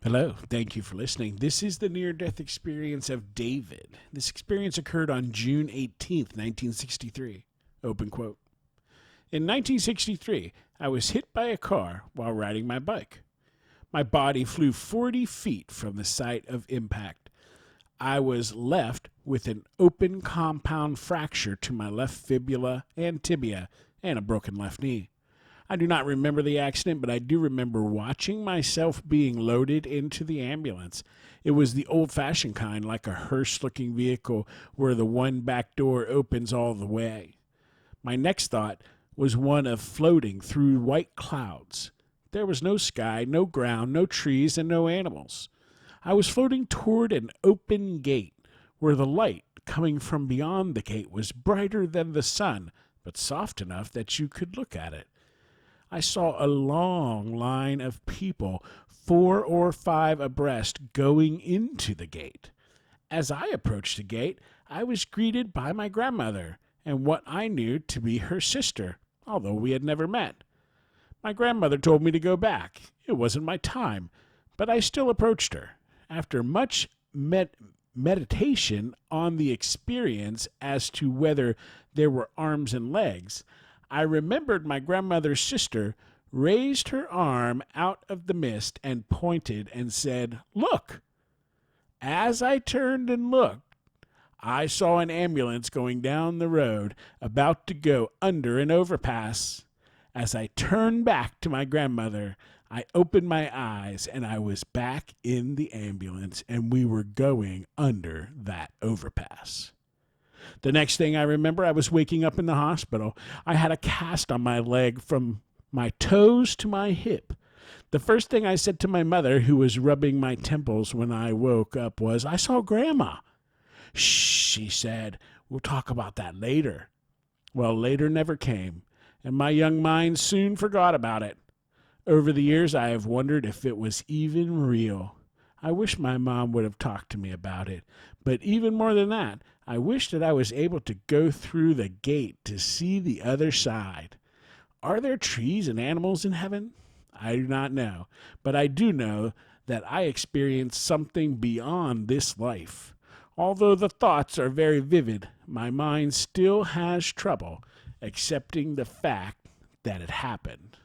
Hello, thank you for listening. This is the near death experience of David. This experience occurred on June 18th, 1963. Open quote. In 1963, I was hit by a car while riding my bike. My body flew 40 feet from the site of impact. I was left with an open compound fracture to my left fibula and tibia and a broken left knee. I do not remember the accident, but I do remember watching myself being loaded into the ambulance. It was the old-fashioned kind, like a hearse-looking vehicle where the one back door opens all the way. My next thought was one of floating through white clouds. There was no sky, no ground, no trees, and no animals. I was floating toward an open gate where the light coming from beyond the gate was brighter than the sun, but soft enough that you could look at it. I saw a long line of people, 4 or 5 abreast, going into the gate. As I approached the gate, I was greeted by my grandmother and what I knew to be her sister, although we had never met. My grandmother told me to go back. It wasn't my time, but I still approached her. After much meditation on the experience as to whether there were arms and legs, I remembered my grandmother's sister raised her arm out of the mist and pointed and said, "Look." As I turned and looked, I saw an ambulance going down the road, about to go under an overpass. As I turned back to my grandmother, I opened my eyes and I was back in the ambulance and we were going under that overpass. The next thing I remember, I was waking up in the hospital. I had a cast on my leg from my toes to my hip. The first thing I said to my mother, who was rubbing my temples when I woke up, was, "I saw Grandma." "Shh," she said, "we'll talk about that later." Well, later never came, and my young mind soon forgot about it. Over the years, I have wondered if it was even real. I wish my mom would have talked to me about it. But even more than that, I wish that I was able to go through the gate to see the other side. Are there trees and animals in heaven? I do not know, but I do know that I experienced something beyond this life. Although the thoughts are very vivid, my mind still has trouble accepting the fact that it happened.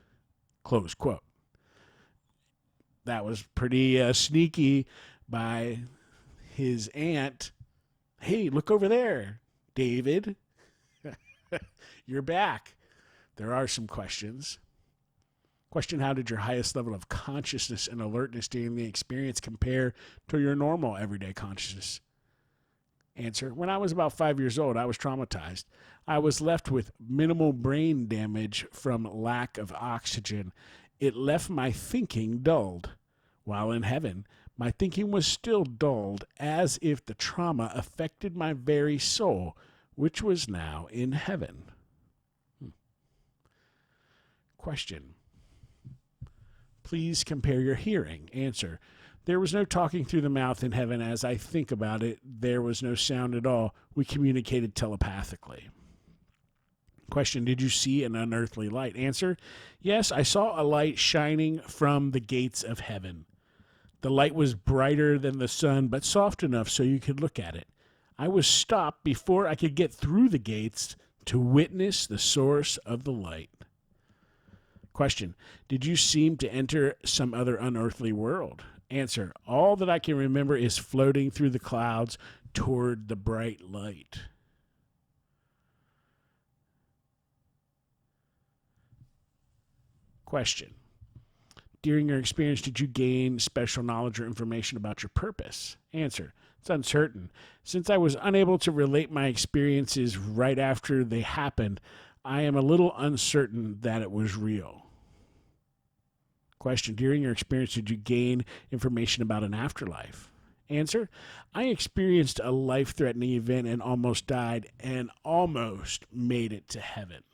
Close quote. That was pretty sneaky by his aunt. "Hey, look over there, David." You're back. There are some questions. Question: how did your highest level of consciousness and alertness during the experience compare to your normal everyday consciousness? Answer: when I was about 5 years old, I was traumatized. I was left with minimal brain damage from lack of oxygen. It left my thinking dulled. While in heaven, my thinking was still dulled, as if the trauma affected my very soul, which was now in heaven. Question: please compare your hearing. Answer: there was no talking through the mouth in heaven. As I think about it, there was no sound at all. We communicated telepathically. Question: did you see an unearthly light? Answer: yes, I saw a light shining from the gates of heaven. The light was brighter than the sun, but soft enough so you could look at it. I was stopped before I could get through the gates to witness the source of the light. Question: did you seem to enter some other unearthly world? Answer: all that I can remember is floating through the clouds toward the bright light. Question: during your experience, did you gain special knowledge or information about your purpose? Answer: it's uncertain. Since I was unable to relate my experiences right after they happened, I am a little uncertain that it was real. Question: during your experience, did you gain information about an afterlife? Answer: I experienced a life-threatening event and almost died and almost made it to heaven.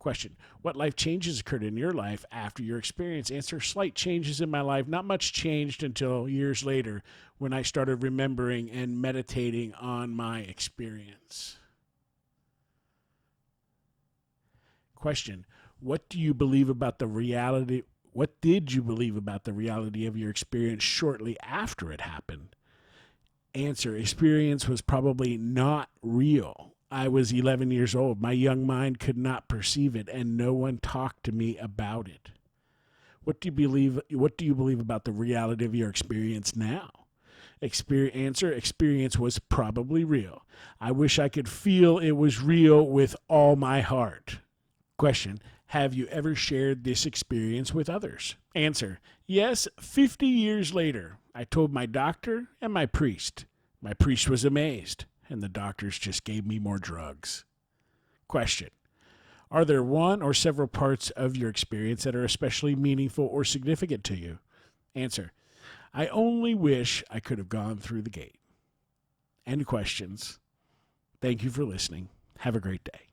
Question: what life changes occurred in your life after your experience? Answer: slight changes in my life. Not much changed until years later when I started remembering and meditating on my experience. Question: what do you believe about the reality What did you believe about the reality of your experience shortly after it happened? Answer: experience was probably not real. I was 11 years old. My young mind could not perceive it, and no one talked to me about it. What do you believe about the reality of your experience now? Answer: experience was probably real. I wish I could feel it was real with all my heart. Question: have you ever shared this experience with others? Answer: yes, 50 years later. I told my doctor and my priest. My priest was amazed, and the doctors just gave me more drugs. Question: are there one or several parts of your experience that are especially meaningful or significant to you? Answer: I only wish I could have gone through the gate. End questions. Thank you for listening. Have a great day.